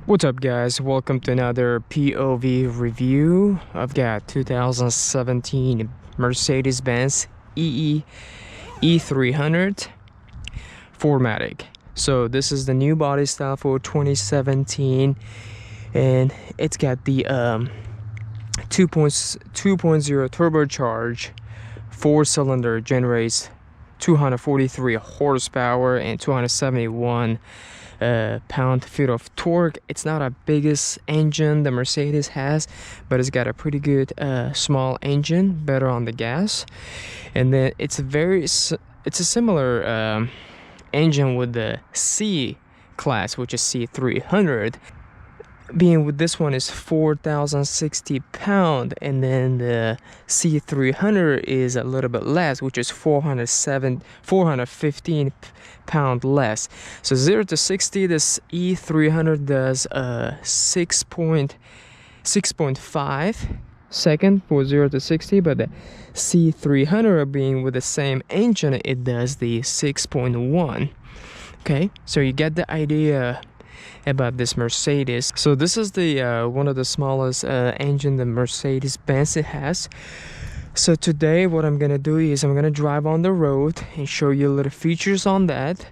What's up guys, welcome to another POV review. I've got 2017 Mercedes-Benz E300 4MATIC. So this is the new body style for 2017 and it's got the 2.0 turbocharged 4-cylinder, generates 243 horsepower and 271 pound-feet of torque. It's not a biggest engine the Mercedes has, but it's got a pretty good small engine, better on the gas. And then it's a similar engine with the C class, which is C300. Being with this one is 4,060 pound, and then the C300 is a little bit less, which is 415 pound less. So 0 to 60, this E300 does 6.5 second for 0 to 60, but the C300, being with the same engine, it does the 6.1. Okay, so you get the idea about this Mercedes. So this is the one of the smallest engine the Mercedes-Benz has. So today what I'm gonna do is I'm gonna drive on the road and show you a little features on that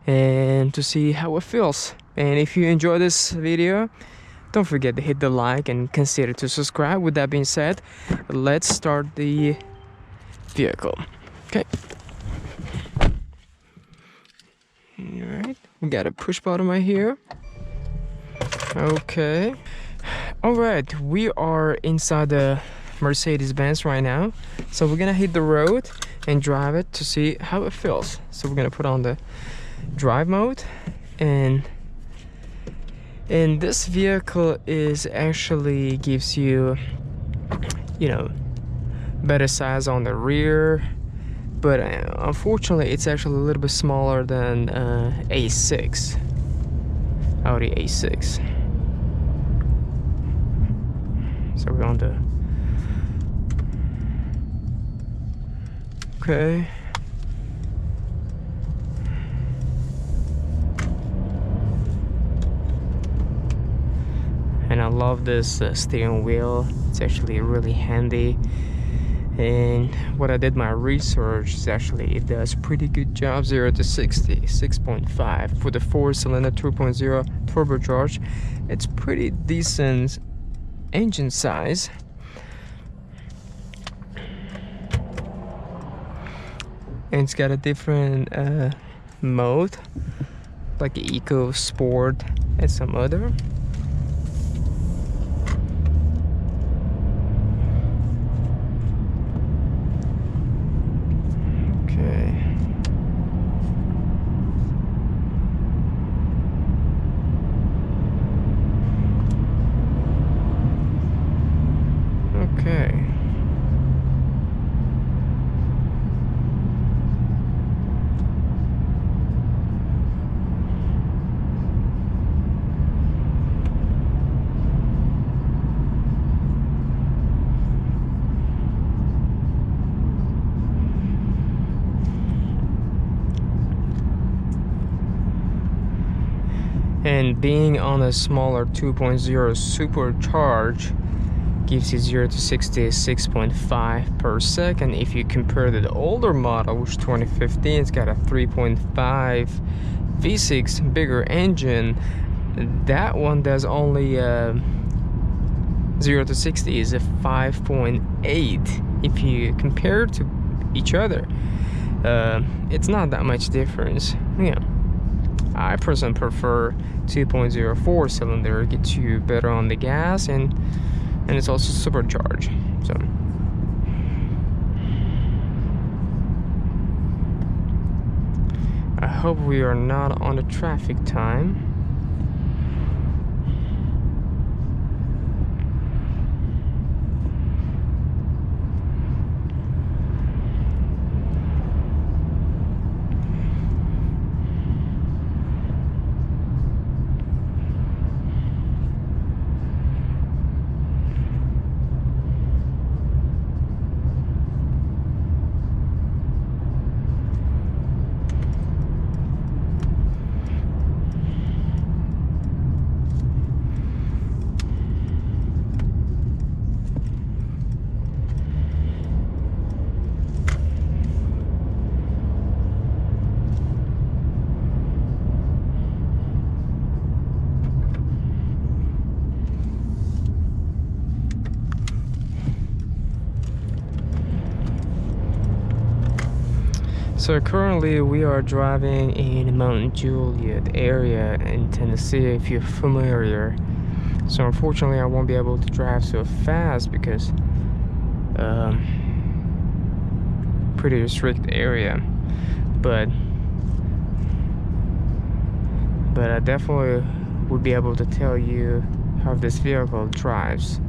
and to see how it feels. And if you enjoy this video, don't forget to hit the like and consider to subscribe. With that being said, let's start the vehicle. Okay. Alright, we got a push button right here. Okay, all right, we are inside the Mercedes-Benz right now, so we're gonna hit the road and drive it to see how it feels. So we're gonna put on the drive mode, and this vehicle is actually gives you better size on the rear, but unfortunately it's actually a little bit smaller than A6 Audi A6. So we're on the okay. And I love this steering wheel. It's actually really handy. And what I did my research is actually it does pretty good job. 0 to 60, 6.5 for the 4-cylinder 2.0 turbocharged. It's pretty decent engine size. And it's got a different mode, like Eco, Sport, and some other. Okay. And being on a smaller 2.0 supercharged gives you 0 to 60 6.5 per second. If you compare to the older model, which 2015, it's got a 3.5 V6 bigger engine. That one does only 0 to 60 is a 5.8. If you compare to each other, it's not that much difference. I personally prefer 2.0 4-cylinder. Gets you better on the gas, and it's also supercharged. So I hope we are not on a traffic time. So currently we are driving in Mount Juliet area in Tennessee, if you're familiar. So unfortunately I won't be able to drive so fast because pretty restricted area, but I definitely would be able to tell you how this vehicle drives.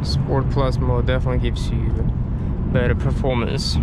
Sport Plus mode definitely gives you better performance.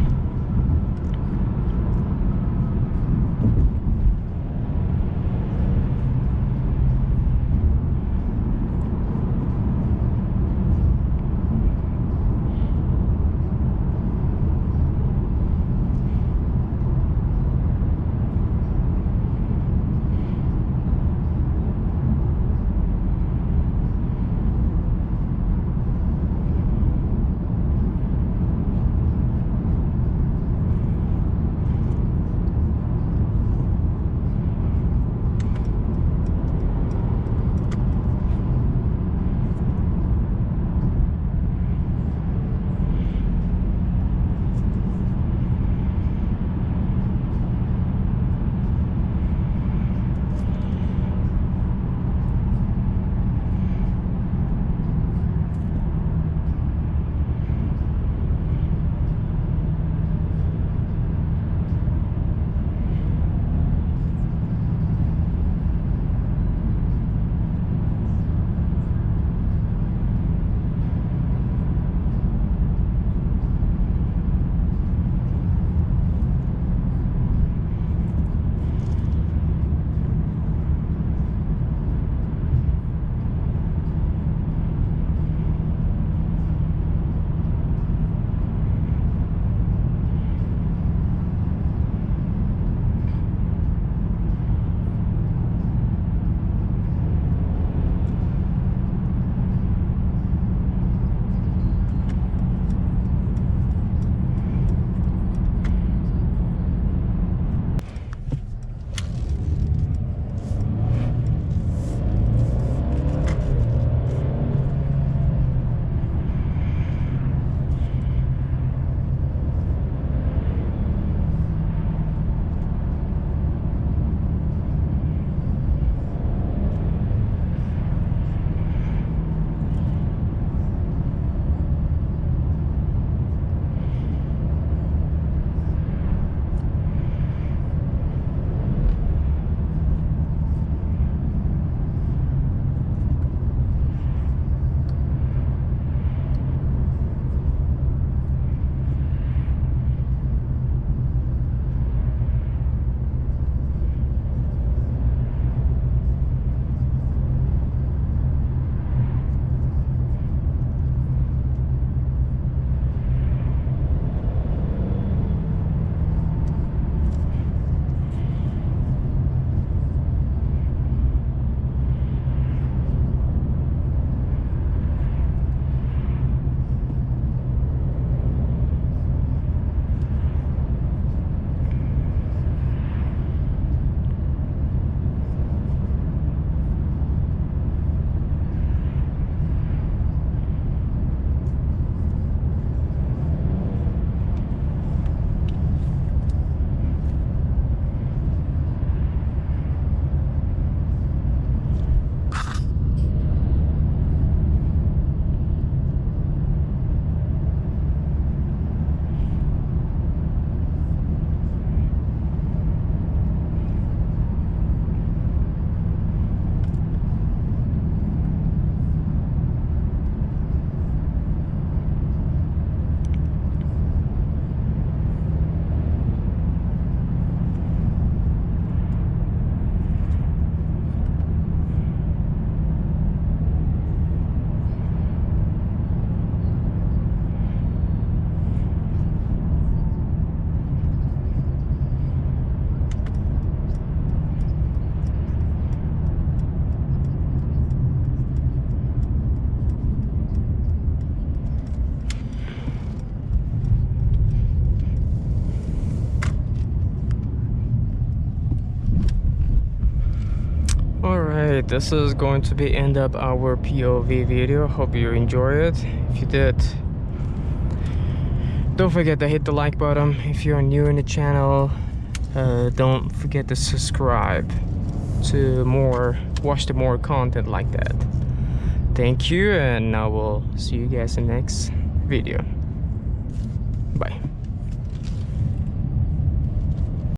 Alright, this is going to be end up our POV video. Hope you enjoy it. If you did, don't forget to hit the like button. If you're new in the channel, don't forget to subscribe to watch the more content like that. Thank you, and I will see you guys in the next video. Bye.